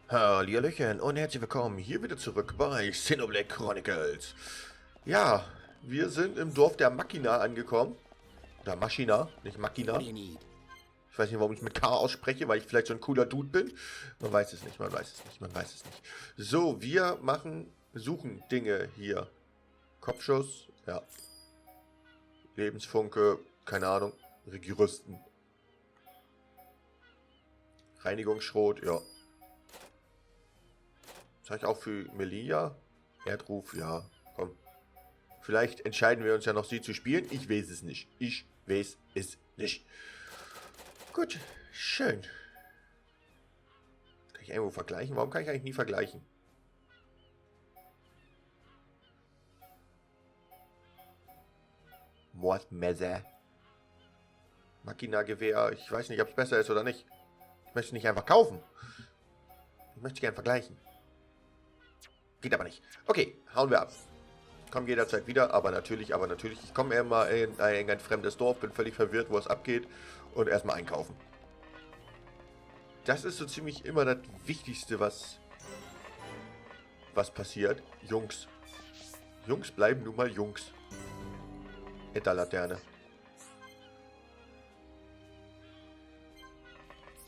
Hallihallöchen und herzlich willkommen hier wieder zurück bei Xenoblade Chronicles. Ja, wir sind im Dorf der Machina angekommen. Oder Maschina, nicht Machina. Ich weiß nicht, warum ich mit K ausspreche, weil ich vielleicht so ein cooler Dude bin. Man weiß es nicht, man weiß es nicht, man weiß es nicht. So, wir suchen Dinge hier. Kopfschuss, ja. Lebensfunke, keine Ahnung. Regierüsten. Reinigungsschrot, ja. Das habe ich auch für Melia. Erdruf, ja, komm. Vielleicht entscheiden wir uns ja noch, sie zu spielen. Ich weiß es nicht. Ich weiß es nicht. Gut, schön. Kann ich irgendwo vergleichen? Warum kann ich eigentlich nie vergleichen? Mordmesser. Machina-Gewehr. Ich weiß nicht, ob es besser ist oder nicht. Ich möchte es nicht einfach kaufen. Ich möchte gerne vergleichen. Geht aber nicht. Okay, hauen wir ab. Kommen jederzeit wieder, aber natürlich, ich komme immer in ein fremdes Dorf, bin völlig verwirrt, wo es abgeht und erstmal einkaufen. Das ist so ziemlich immer das Wichtigste, was passiert. Jungs. Jungs bleiben nun mal Jungs. Laterne.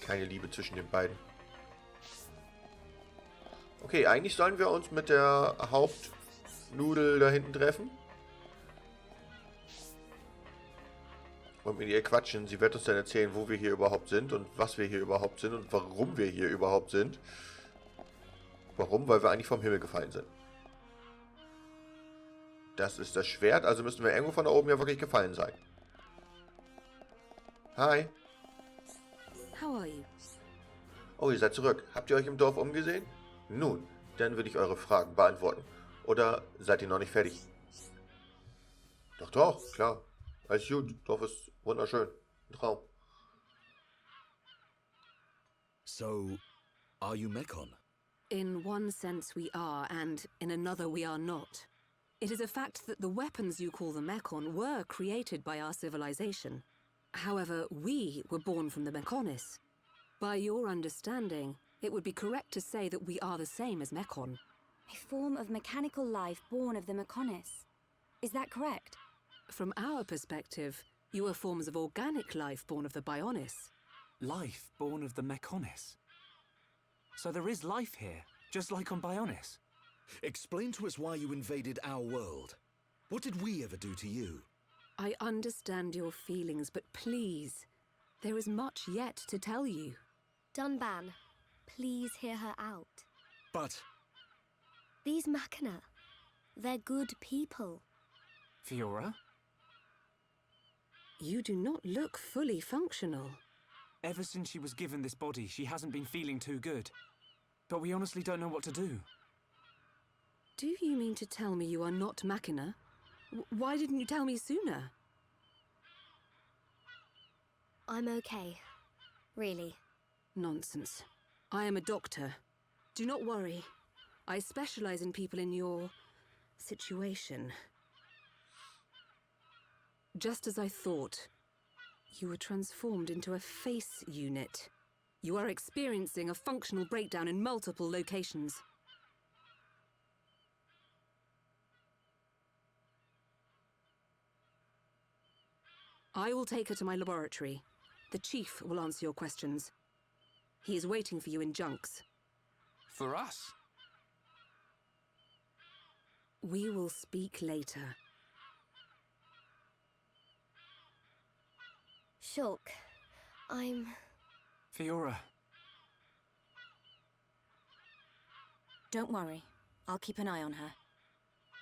Keine Liebe zwischen den beiden. Okay, eigentlich sollen wir uns mit der Hauptnudel da hinten treffen. Und mit ihr quatschen. Sie wird uns dann erzählen, wo wir hier überhaupt sind und was wir hier überhaupt sind und warum wir hier überhaupt sind. Warum? Weil wir eigentlich vom Himmel gefallen sind. Das ist das Schwert, also müssten wir irgendwo von da oben ja wirklich gefallen sein. Hi. How are you? Oh, ihr seid zurück. Habt ihr euch im Dorf umgesehen? Nun, dann würde ich eure Fragen beantworten. Oder seid ihr noch nicht fertig? Doch, doch, klar. Alles gut. Dorf ist wunderschön. Ein Traum. So, are you Mechon? In one sense we are, and in another we are not. It is a fact that the weapons you call the Mechon were created by our civilization. However, we were born from the MECHONIS. By your understanding, it would be correct to say that we are the same as Mechon. A form of mechanical life born of the MECHONIS. Is that correct? From our perspective, you are forms of organic life born of the BIONIS. Life born of the MECHONIS? So there is life here, just like on BIONIS? Explain to us why you invaded our world. What did we ever do to you? I understand your feelings, but please, there is much yet to tell you. Dunban, please hear her out. But... These Machina, they're good people. Fiora? You do not look fully functional. Ever since she was given this body, she hasn't been feeling too good. But we honestly don't know what to do. Do you mean to tell me you are not Machina? Why didn't you tell me sooner? I'm okay. Really. Nonsense. I am a doctor. Do not worry. I specialize in people in your situation. Just as I thought, you were transformed into a face unit. You are experiencing a functional breakdown in multiple locations. I will take her to my laboratory. The Chief will answer your questions. He is waiting for you in Junks. For us? We will speak later. Shulk, I'm... Fiora. Don't worry. I'll keep an eye on her.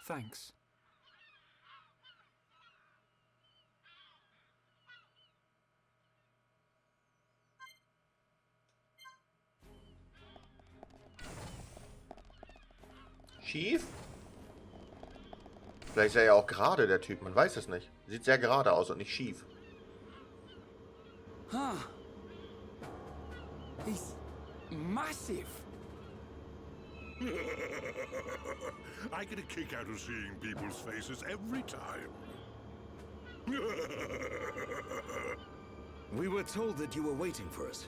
Thanks. Schief? Vielleicht ist er ja auch gerade, der Typ. Man weiß es nicht. Sieht sehr gerade aus und nicht schief. Huh. He's massive. I get a kick out of seeing people's faces every time. We were told that you were waiting for us.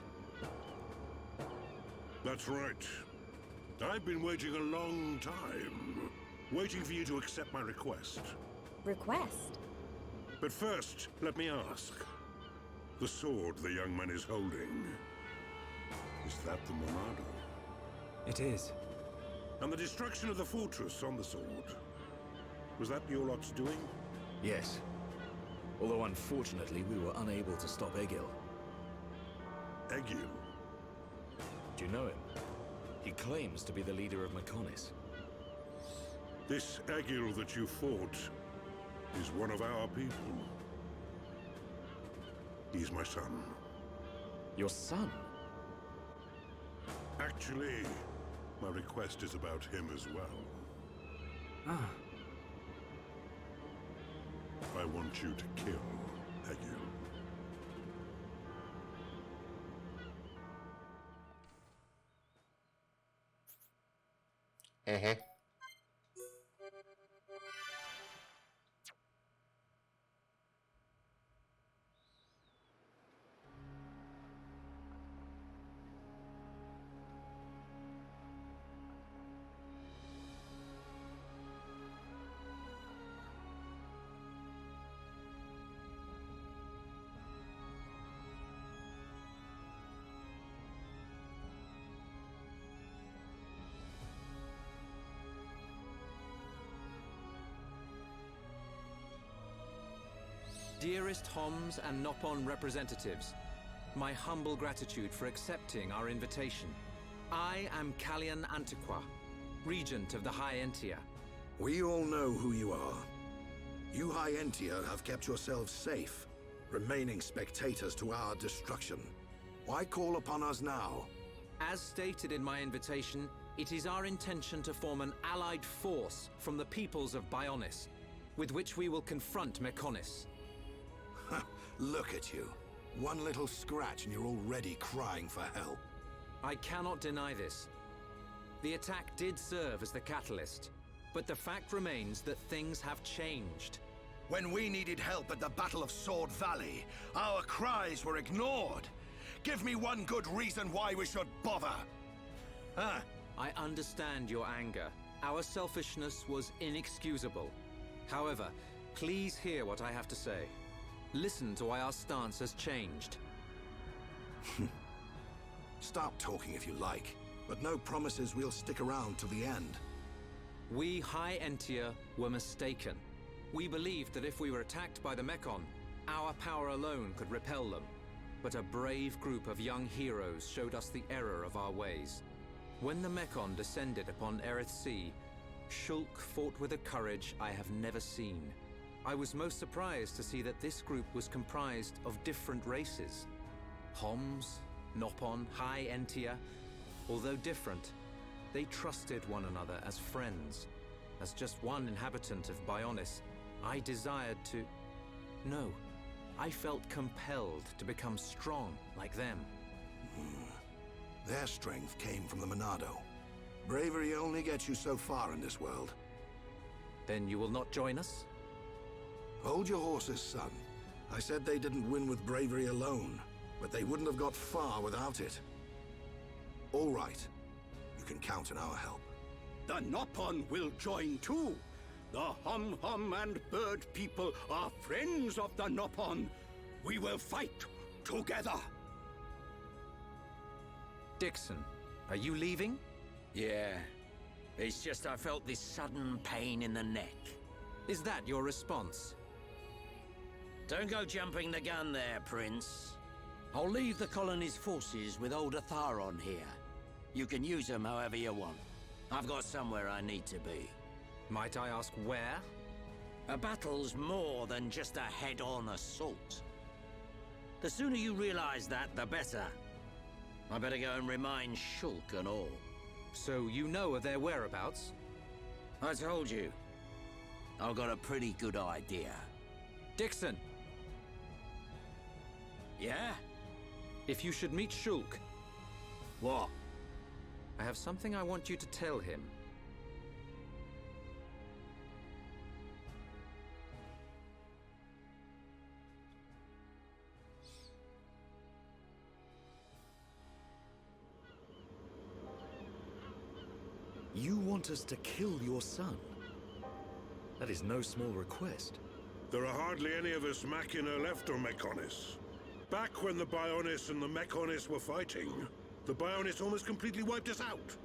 That's right. I've been waiting a long time. Waiting for you to accept my request. Request? But first, let me ask. The sword the young man is holding, is that the Monado? It is. And the destruction of the fortress on the sword, was that your lot's doing? Yes. Although unfortunately we were unable to stop Egil. Egil? Do you know him? He claims to be the leader of MECHONIS. This Egil that you fought is one of our people. He's my son. Your son? Actually, my request is about him as well. Ah. I want you to kill Egil. Uh-huh. Dearest Homs and Nopon representatives, my humble gratitude for accepting our invitation. I am Callian Antiqua, Regent of the High Entia. We all know who you are. You High Entia have kept yourselves safe, remaining spectators to our destruction. Why call upon us now? As stated in my invitation, it is our intention to form an allied force from the peoples of BIONIS, with which we will confront MECHONIS. Look at you. One little scratch and you're already crying for help. I cannot deny this. The attack did serve as the catalyst, but the fact remains that things have changed. When we needed help at the Battle of Sword Valley, our cries were ignored. Give me one good reason why we should bother. Huh? I understand your anger. Our selfishness was inexcusable. However, please hear what I have to say. Listen to why our stance has changed. Stop talking if you like, but no promises we'll stick around till the end. We High Entia were mistaken. We believed that if we were attacked by the Mechon, our power alone could repel them. But a brave group of young heroes showed us the error of our ways. When the Mechon descended upon Erith Sea, Shulk fought with a courage I have never seen. I was most surprised to see that this group was comprised of different races. Homs, Nopon, High Entia, although different, they trusted one another as friends. As just one inhabitant of BIONIS, I desired to... No, I felt compelled to become strong like them. Their strength came from the Monado. Bravery only gets you so far in this world. Then you will not join us? Hold your horses, son. I said they didn't win with bravery alone, but they wouldn't have got far without it. All right. You can count on our help. The Nopon will join too. The Hum-Hum and Bird people are friends of the Nopon. We will fight together. Dixon, are you leaving? Yeah. It's just I felt this sudden pain in the neck. Is that your response? Don't go jumping the gun there, Prince. I'll leave the colony's forces with old Atharon here. You can use them however you want. I've got somewhere I need to be. Might I ask where? A battle's more than just a head-on assault. The sooner you realize that, the better. I better go and remind Shulk and all. So you know of their whereabouts? I told you. I've got a pretty good idea. Dixon! Yeah? If you should meet Shulk, What? I have something I want you to tell him. You want us to kill your son? That is no small request. There are hardly any of us Machina left on MECHONIS. Back when the BIONIS and the MECHONIS were fighting, the BIONIS almost completely wiped us out.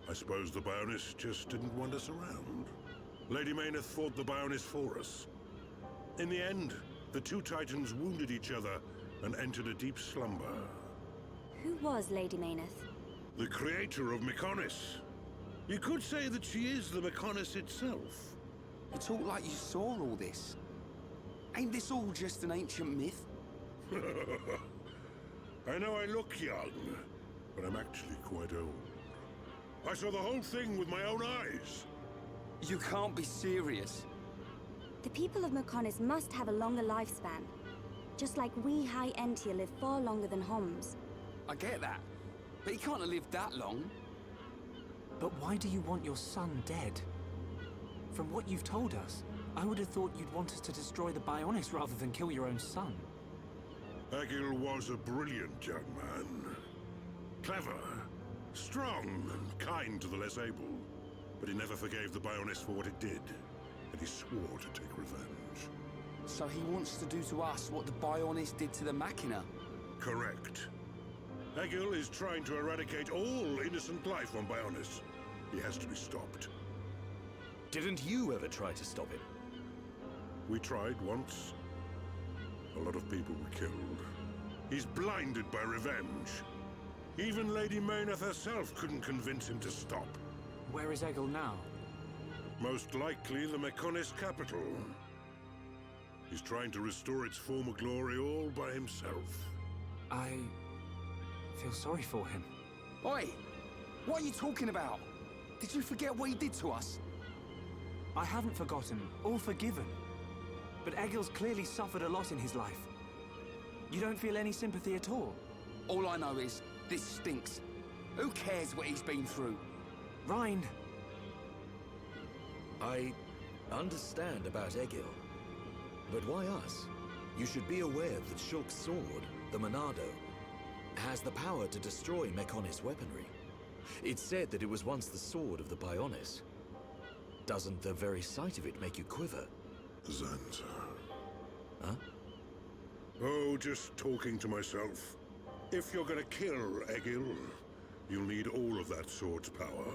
I suppose the BIONIS just didn't want us around. Lady Mayneth fought the BIONIS for us. In the end, the two Titans wounded each other and entered a deep slumber. Who was Lady Mayneth? The creator of MECHONIS. You could say that she is the MECHONIS itself. You talk like you saw all this. Ain't this all just an ancient myth? I know I look young, but I'm actually quite old. I saw the whole thing with my own eyes. You can't be serious. The people of MECHONIS must have a longer lifespan. Just like we High Entia live far longer than Homs. I get that, but he can't have lived that long. But why do you want your son dead? From what you've told us, I would have thought you'd want us to destroy the BIONIS rather than kill your own son. Egil was a brilliant young man. Clever, strong, and kind to the less able. But he never forgave the BIONIS for what it did, and he swore to take revenge. So he wants to do to us what the BIONIS did to the Machina? Correct. Egil is trying to eradicate all innocent life on BIONIS. He has to be stopped. Didn't you ever try to stop him? We tried once. A lot of people were killed. He's blinded by revenge. Even Lady Mayneth herself couldn't convince him to stop. Where is Egil now? Most likely the MECHONIS capital. He's trying to restore its former glory all by himself. I feel sorry for him. Oi! What are you talking about? Did you forget what he did to us? I haven't forgotten, or forgiven. But Egil's clearly suffered a lot in his life. You don't feel any sympathy at all? All I know is, this stinks. Who cares what he's been through? Rhine! I understand about Egil. But why us? You should be aware that Shulk's sword, the Monado, has the power to destroy MECHONIS weaponry. It's said that it was once the sword of the BIONIS. Doesn't the very sight of it make you quiver? Zanza. Huh? Oh, just talking to myself. If you're gonna kill Egil, you'll need all of that sword's power.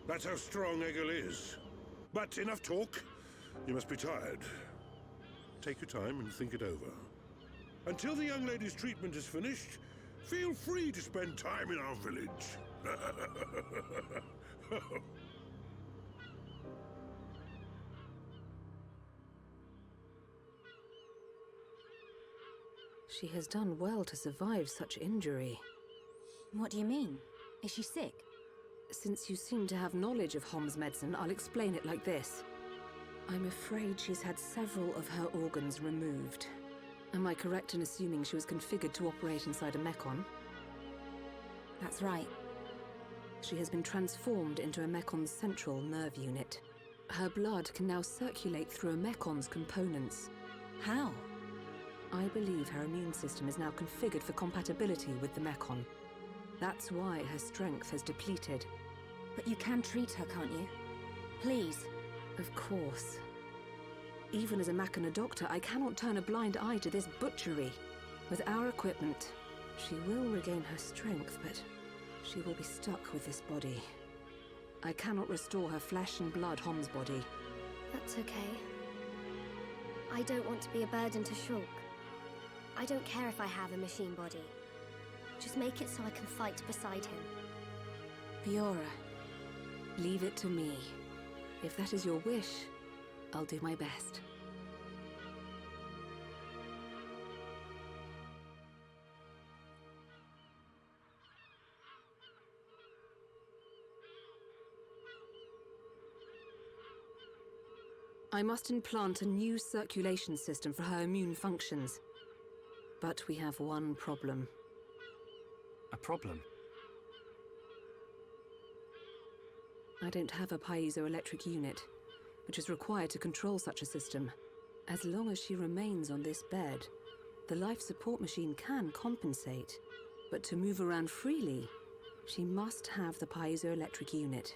That's how strong Egil is. But enough talk. You must be tired. Take your time and think it over. Until the young lady's treatment is finished, feel free to spend time in our village. She has done well to survive such injury. What do you mean? Is she sick? Since you seem to have knowledge of Hom's medicine, I'll explain it like this. I'm afraid she's had several of her organs removed. Am I correct in assuming she was configured to operate inside a mechon? That's right. She has been transformed into a mecon's central nerve unit. Her blood can now circulate through a mecon's components. How? I believe her immune system is now configured for compatibility with the mechon. That's why her strength has depleted. But you can treat her, can't you? Please. Of course. Even as a Machina doctor, I cannot turn a blind eye to this butchery. With our equipment, she will regain her strength, but she will be stuck with this body. I cannot restore her flesh and blood Hom's body. That's okay. I don't want to be a burden to Shulk. I don't care if I have a machine body. Just make it so I can fight beside him. Fiora, leave it to me. If that is your wish, I'll do my best. I must implant a new circulation system for her immune functions. But we have one problem. A problem? I don't have a piezoelectric unit, which is required to control such a system. As long as she remains on this bed, the life support machine can compensate. But to move around freely, she must have the piezoelectric unit.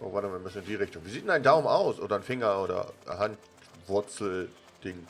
Oh, warte mal, wir müssen in die Richtung. Wie sieht denn ein Daumen aus? Oder ein Finger oder Handwurzel-Ding?